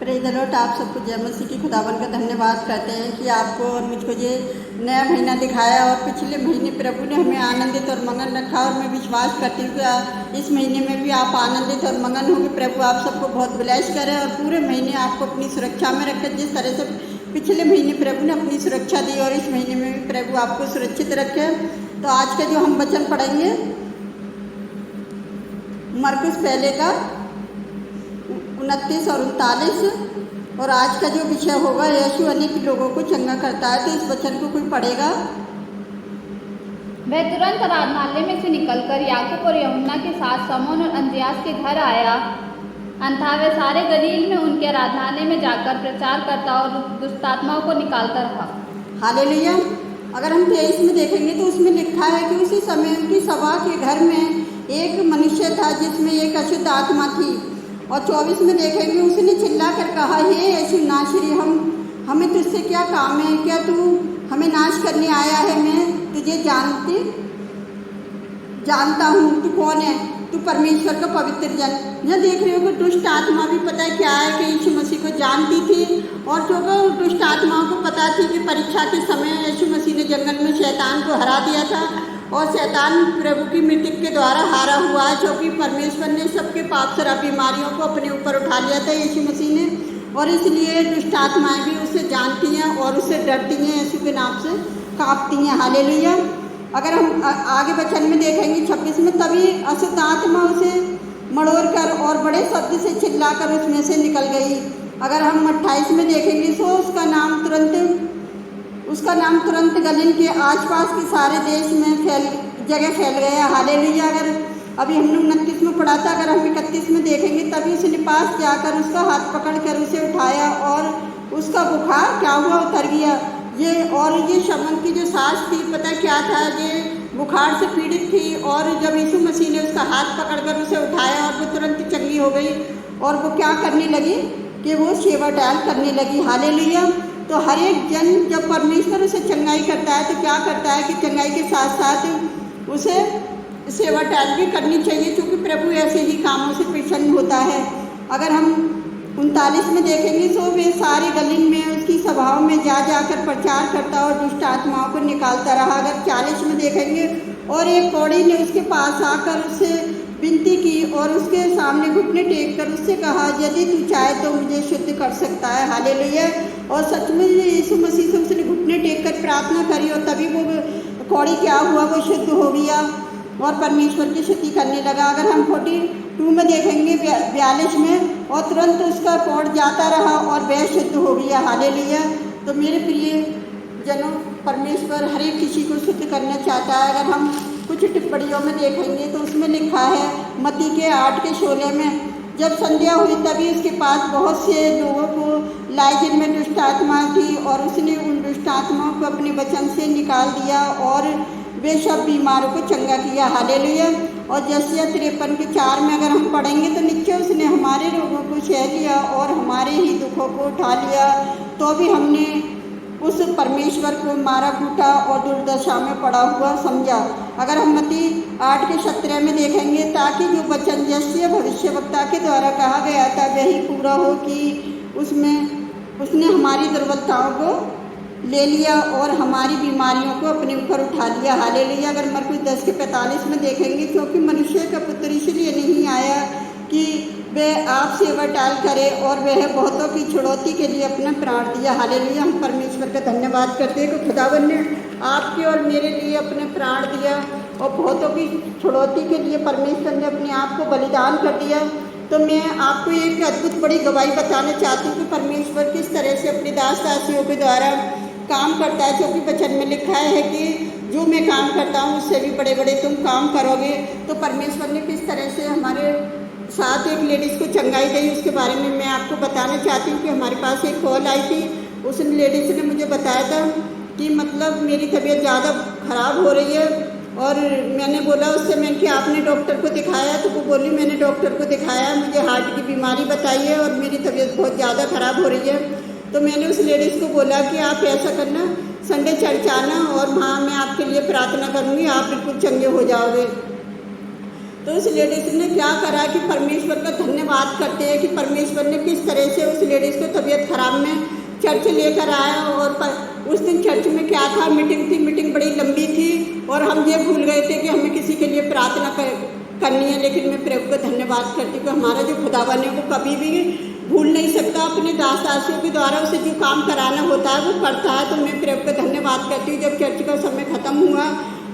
Praise the Lord. आप सबको जय मसीह की खुदावन का धन्यवाद करते हैं कि आपको और मुझको ये नया महीना दिखाया और पिछले महीने प्रभु ने हमें आनंदित और मगन रखा और मैं विश्वास करती हूँ कि इस महीने में भी आप आनंदित और मगन होंगे। प्रभु आप सबको बहुत ब्लेस करे और पूरे महीने आपको अपनी सुरक्षा में रखे। जिस तरह से पिछले महीने प्रभु ने अपनी सुरक्षा दी और इस महीने में भी प्रभु आपको सुरक्षित रखे। तो आज का जो हम वचन पढ़ेंगे मरकुस पहले का 29 और 39 और आज का जो विषय होगा यीशु अनेक लोगों को चंगा करता है। तो इस वचन को कोई पढ़ेगा। वह तुरंत आराधनालय में से निकलकर याकूब और यूहन्ना के साथ शमौन और अंद्रयास के घर आया। अन्यथा वह सारे गलील में उनके आराधनालय में जाकर प्रचार करता और दुष्टात्माओं को निकालता रहा। हालेलुया। अगर हम 23 में देखेंगे तो उसमें लिखा है कि उसी समय उनकी सभा के घर में एक मनुष्य था जिसमें एक अशुद्ध आत्मा थी। और 24 में देखेंगे उसने चिल्ला कर कहा, हे यीशु नासरी, हमें तुझसे क्या काम है? क्या तू हमें नाश करने आया है? मैं तुझे जानता हूँ, तू कौन है? तू परमेश्वर का पवित्र जन। यह देख रहे हो कि दुष्ट आत्मा भी पता है क्या है कि यीशु मसीह को जानती थी और जो दुष्ट आत्माओं को पता थी कि परीक्षा के समय यीशु मसीह ने जंगल में शैतान को हरा दिया था और शैतान प्रभु की मृत्यु के द्वारा हारा हुआ है, क्योंकि परमेश्वर ने सबके पाप से बीमारियों को अपने ऊपर उठा लिया था यीशु मसीह ने। और इसलिए दुष्ट आत्माएं भी उसे जानती हैं और उससे डरती हैं, यीशु के नाम से कांपती हैं। हालेलुया। अगर हम आगे वचन में देखेंगे 26 में, तभी अशुद्ध आत्मा उसे मड़ोड़ कर और बड़े शब्द से चिल्लाकर उसमें से निकल गई। अगर हम 28 में देखेंगे तो उसका नाम तुरंत गलील के आसपास के सारे देश में फैल गया। हालेलुया। अगर अभी हमने 29 में पढ़ा था, अगर हम 31 में देखेंगे तभी उसने पास जाकर उसका हाथ पकड़कर उसे उठाया और उसका बुखार क्या हुआ, उतर गया। ये शमन की जो सास थी, पता क्या था, ये बुखार से पीड़ित थी और जब यीशु मसीह ने उसका हाथ पकड़कर उसे उठाया और वो तुरंत चंगी हो गई और वो क्या करने लगी कि वो सेवा टहल करने लगी। हालेलुया। तो हर एक जन जब परमेश्वर उसे चंगाई करता है तो क्या करता है कि चंगाई के साथ साथ उसे सेवा टहल भी करनी चाहिए, क्योंकि प्रभु ऐसे ही कामों से प्रसन्न होता है। अगर हम 39 में देखेंगे तो वे सारे गलील में उसकी सभाओं में जाकर प्रचार करता और दुष्ट आत्माओं को निकालता रहा। अगर 40 में देखेंगे और एक कौड़ी ने उसके पास आकर उससे विनती की और उसके सामने घुटने टेक कर उससे कहा, यदि तू चाहे तो मुझे शुद्ध कर सकता है। हालेलुया। और सच में यीशु मसीह से उसने घुटने टेक कर प्रार्थना करी और तभी वो कौड़ी क्या हुआ, वो शुद्ध हो गया और परमेश्वर की स्तुति करने लगा। अगर हम 42 में देखेंगे 42 में, और तुरंत उसका कौड़ जाता रहा और वह शुद्ध हो गया। हालेलुया। तो मेरे प्रिय जनों, परमेश्वर हर एक किसी को शुद्ध करना चाहता है। अगर हम कुछ टिप्पणियों में देखेंगे तो उसमें लिखा है मत्ती के 8:16 में, जब संध्या हुई तभी उसके पास बहुत से लोगों को लाए जिनमें दुष्ट आत्मा थी और उसने उन दुष्ट आत्माओं को अपने वचन से निकाल दिया और वे सब बीमारों को चंगा किया। हालेलुया। और यशायाह 53:4 में अगर हम पढ़ेंगे तो नीचे उसने हमारे रोगों को सह लिया और हमारे ही दुखों को उठा लिया, तो भी हमने उस परमेश्वर को मारा कूटा और दुर्दशा में पड़ा हुआ समझा। अगर हम मत्ती 8:17 में देखेंगे, ताकि जो वचन यशायाह भविष्यवक्ता के द्वारा कहा गया था वही पूरा हो कि उसने हमारी दुर्बलताओं को ले लिया और हमारी बीमारियों को अपने ऊपर उठा लिया। हालेलुया। अगर मरकुस 10:45 में देखेंगे, क्योंकि मनुष्य का पुत्र इसलिए नहीं आया कि वह आप सेवा टाल करे और वह बहुतों की छुड़ौती के लिए अपना प्राण दिया। हालेलुया। हम परमेश्वर का धन्यवाद करते हैं कि खुदावन ने आपके और मेरे लिए अपने प्राण दिया और बहुतों की छुड़ौती के लिए परमेश्वर ने अपने आप को बलिदान कर दिया। तो मैं आपको एक अद्भुत बड़ी गवाही बताना चाहती हूँ कि परमेश्वर किस तरह से अपने दास दासियों के द्वारा काम करता है, क्योंकि वचन में लिखा है कि जो मैं काम करता हूँ उससे भी बड़े बड़े तुम काम करोगे। तो परमेश्वर ने किस तरह से हमारे साथ एक लेडीज़ को चंगाई दी, उसके बारे में मैं आपको बताना चाहती हूँ कि हमारे पास एक कॉल आई थी। उस लेडीज़ ने मुझे बताया था कि मतलब मेरी तबीयत ज़्यादा ख़राब हो रही है और मैंने बोला उससे, मैंने कि आपने डॉक्टर को दिखाया? तो वो बोली मैंने डॉक्टर को दिखाया, मुझे हार्ट की बीमारी बताई है और मेरी तबीयत बहुत ज़्यादा ख़राब हो रही है। तो मैंने उस लेडीज़ को बोला कि आप ऐसा करना, संडे चर्च आना और वहाँ मैं आपके लिए प्रार्थना करूँगी, आप बिल्कुल चंगे हो जाओगे। तो उस लेडीज़ ने क्या करा कि परमेश्वर का धन्यवाद करते हैं कि परमेश्वर ने किस तरह से उस लेडीज़ को ख़राब में चर्च लेकर आया। और उस दिन चर्च में क्या था, मीटिंग थी, मीटिंग बड़ी लंबी थी और हम ये भूल गए थे कि हमें किसी के लिए प्रार्थना करनी है। लेकिन मैं प्रभु को धन्यवाद करती हूँ कि हमारा जो खुदावन है वो कभी भी भूल नहीं सकता, अपने दास दासियों के द्वारा उसे जो काम कराना होता है वो करता है। तो मैं प्रभु को धन्यवाद करती हूँ। जब चर्च का समय ख़त्म हुआ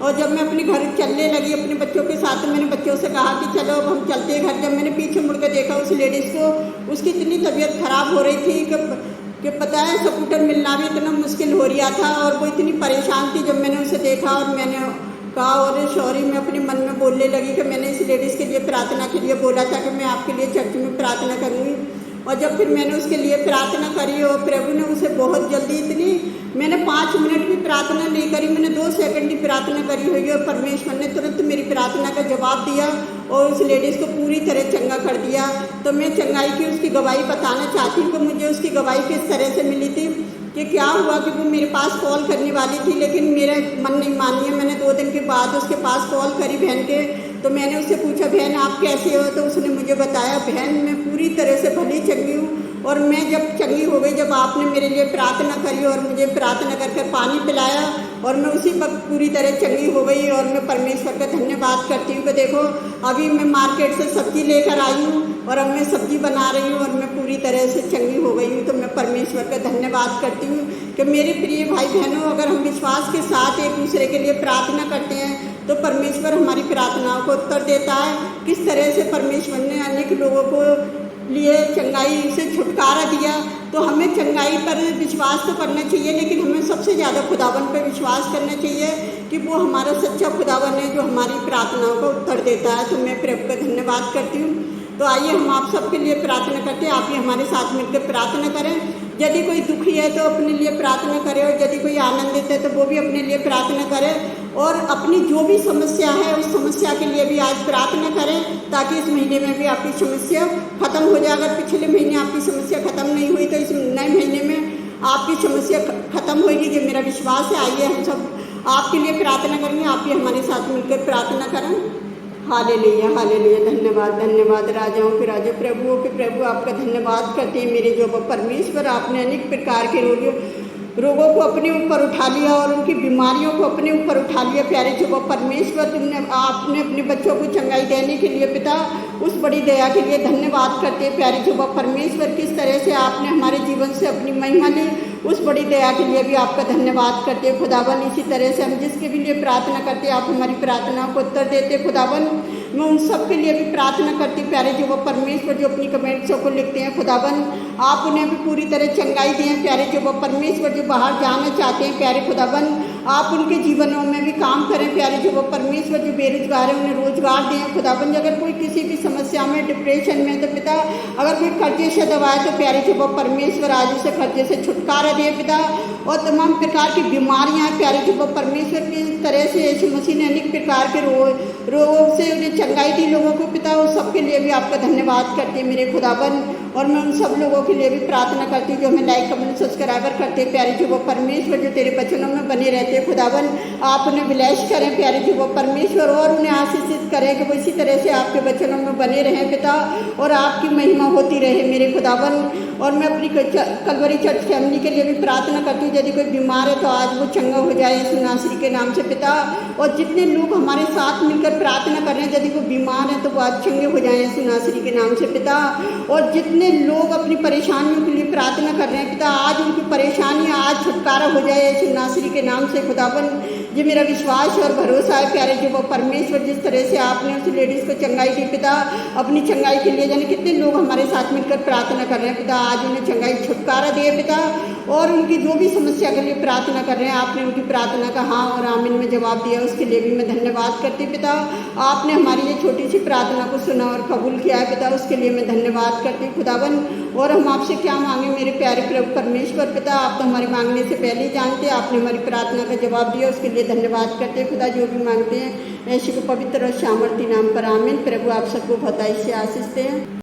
और जब मैं अपने घर चलने लगी अपने बच्चों के साथ, तो मैंने बच्चों से कहा कि चलो अब हम चलते हैं घर। जब मैंने पीछे मुड़ कर देखा उस लेडीज़ को, उसकी इतनी तबीयत ख़राब हो रही थी कि पता है स्कूटर मिलना भी इतना मुश्किल हो रहा था और वो इतनी परेशान थी। जब मैंने उसे देखा और मैंने कहा और सॉरी, मैं अपने मन में बोलने लगी कि मैंने इस लेडीज़ के लिए प्रार्थना के लिए बोला था कि मैं आपके लिए चर्च में प्रार्थना करूँगी। और जब फिर मैंने उसके लिए प्रार्थना करी और प्रभु ने उसे बहुत जल्दी, इतनी मैंने 5 मिनट भी प्रार्थना नहीं करी, मैंने 2 सेकंड की प्रार्थना करी हुई और परमेश्वर ने तुरंत मेरी प्रार्थना का जवाब दिया और उस लेडीज़ को पूरी तरह चंगा कर दिया। तो मैं चंगाई की उसकी गवाही बताना चाहती हूँ कि मुझे उसकी गवाही किस तरह से मिली थी। कि क्या हुआ कि वो मेरे पास कॉल करने वाली थी लेकिन मेरा मन नहीं मानी है। मैंने 2 दिन के बाद उसके पास कॉल करी बहन के, तो मैंने उससे पूछा बहन आप कैसे हो, तो उसने मुझे बताया बहन मैं पूरी तरह से भली चंगी हूँ। और मैं जब चंगी हो गई, जब आपने मेरे लिए प्रार्थना करी और मुझे प्रार्थना कर पानी पिलाया और मैं उसी वक्त पूरी तरह चंगी हो गई। और मैं परमेश्वर का धन्यवाद करती हूँ कि देखो अभी मैं मार्केट से सब्ज़ी लेकर आई हूँ और अब मैं सब्ज़ी बना रही हूँ और मैं पूरी तरह से चंगी हो गई हूँ। तो मैं परमेश्वर का धन्यवाद करती हूँ कि मेरे प्रिय भाई बहनों, अगर हम विश्वास के साथ एक दूसरे के लिए प्रार्थना करते हैं तो परमेश्वर हमारी प्रार्थनाओं को उत्तर देता है। किस तरह से परमेश्वर ने अनेक लोगों को लिए चंगाई से छुटकारा दिया। तो हमें चंगाई पर विश्वास तो करना चाहिए, लेकिन हमें सबसे ज़्यादा खुदावन पर विश्वास करना चाहिए कि वो हमारा सच्चा खुदावन है जो हमारी प्रार्थनाओं को उत्तर देता है। तो मैं प्रभु का धन्यवाद करती हूँ। तो आइए हम आप सबके लिए प्रार्थना करते हैं। आप भी हमारे साथ मिलकर प्रार्थना करें। यदि कोई दुखी है तो अपने लिए प्रार्थना करे और यदि कोई आनंदित है तो वो भी अपने लिए प्रार्थना करे और अपनी जो भी समस्या है उस समस्या के लिए भी आज प्रार्थना करें ताकि इस महीने में भी आपकी समस्या खत्म हो जाए। अगर पिछले महीने आपकी समस्या खत्म नहीं हुई तो इस नए महीने में आपकी समस्या खत्म होगी, ये मेरा विश्वास है। आइए हम सब आपके लिए प्रार्थना करेंगे। आप भी हमारे साथ मिलकर प्रार्थना करें। Hallelujah hallelujah. धन्यवाद धन्यवाद राजाओं के राजा, प्रभुओं के प्रभु, आपका धन्यवाद करते हैं मेरे जो परमेश्वर। आपने अनेक प्रकार के रोगों को अपने ऊपर उठा लिया और उनकी बीमारियों को अपने ऊपर उठा लिया। प्यारे जो परमेश्वर, आपने अपने बच्चों को चंगाई देने के लिए पिता उस बड़ी दया के लिए धन्यवाद करते हैं। प्यारे जो परमेश्वर, किस तरह से आपने हमारे जीवन से अपनी महिमा ली, उस बड़ी दया के लिए भी आपका धन्यवाद करते हैं खुदावन। इसी तरह से हम जिसके भी लिए प्रार्थना करते हैं आप हमारी प्रार्थनाओं को उत्तर देते खुदावन। मैं उन सब के लिए भी प्रार्थना करती हूँ प्यारे जो परमेश्वर, जो अपनी कमेंट्सों को लिखते हैं खुदावन, आप उन्हें भी पूरी तरह चंगाई दें। प्यारे जो परमेश्वर, जो बाहर जाना चाहते हैं प्यारे खुदावन, आप उनके जीवनों में भी काम करें। प्यारे जो परमेश्वर, जो बेरोजगार है उन्हें रोजगार दें खुदावन। अगर कोई किसी भी समस्या में, डिप्रेशन में, तो पिता अगर कोई कर्जे से दबाए तो प्यारे जो परमेश्वर आज उसे कर्जे से छुटकारा दे पिता। और तमाम प्रकार की बीमारियां प्यारे जो परमेश्वर, की तरह से यीशु मसीह ने अनेक प्रकार के रोगों से उन्हें चंगाई दी लोगों को पिता। उस सब के लिए भी आपका धन्यवाद करते हैं मेरे खुदावन। और मैं उन सब लोगों के लिए भी प्रार्थना करती हूँ जो हमें लाइक कमेंट सब्सक्राइबर करते हैं प्यारे जो परमेश्वर, जो तेरे वचनों में बने रहते हैं खुदावन। आप उन्हें ब्लेस करें प्यारे जो परमेश्वर और उन्हें आशीषित करें कि वो इसी तरह से आपके वचनों में बने रहें पिता और आपकी महिमा होती रहे मेरे खुदावन। और मैं अपनी कलवरी चर्च फैमिली के लिए भी प्रार्थना करती हूँ, यदि कोई बीमार है तो आज वो चंगा हो जाए यीशु नासरी के नाम से पिता। और जितने लोग हमारे साथ मिलकर प्रार्थना कर रहे हैं, यदि वो बीमार है तो वो आज चंगे हो जाए यीशु नासरी के नाम से पिता। और जितने लोग अपनी परेशानियों के लिए प्रार्थना कर रहे हैं पिता, आज उनकी परेशानियाँ आज छुटकारा हो जाए यीशु नासरी के नाम से खुदावन। ये मेरा विश्वास और भरोसा है प्यारे जो परमेश्वर, जिस तरह से आपने उस लेडीज़ को चंगाई दी पिता, अपनी चंगाई के लिए जाने कितने लोग हमारे साथ मिलकर प्रार्थना कर रहे हैं पिता, आज उन्हें चंगाई छुटकारा दिए पिता। और उनकी जो भी समस्या के लिए प्रार्थना कर रहे हैं, आपने उनकी प्रार्थना का हाँ और आमीन में जवाब दिया, उसके लिए भी मैं धन्यवाद करती पिता। आपने हमारी ये छोटी सी प्रार्थना को सुना और कबूल किया है पिता, उसके लिए मैं धन्यवाद करती हूँ खुदावन। और हम आपसे क्या मांगे मेरे प्यारे प्रभु परमेश्वर पिता, आप तो हमारे मांगने से पहले ही जानते हैं। आपने हमारी प्रार्थना का जवाब दिया, उसके लिए धन्यवाद करते हैं खुदा। जो भी मांगते हैं यीशु के पवित्र और सामर्थी नाम पर आमीन। प्रभु आप सबको भलाई से आशीष दें।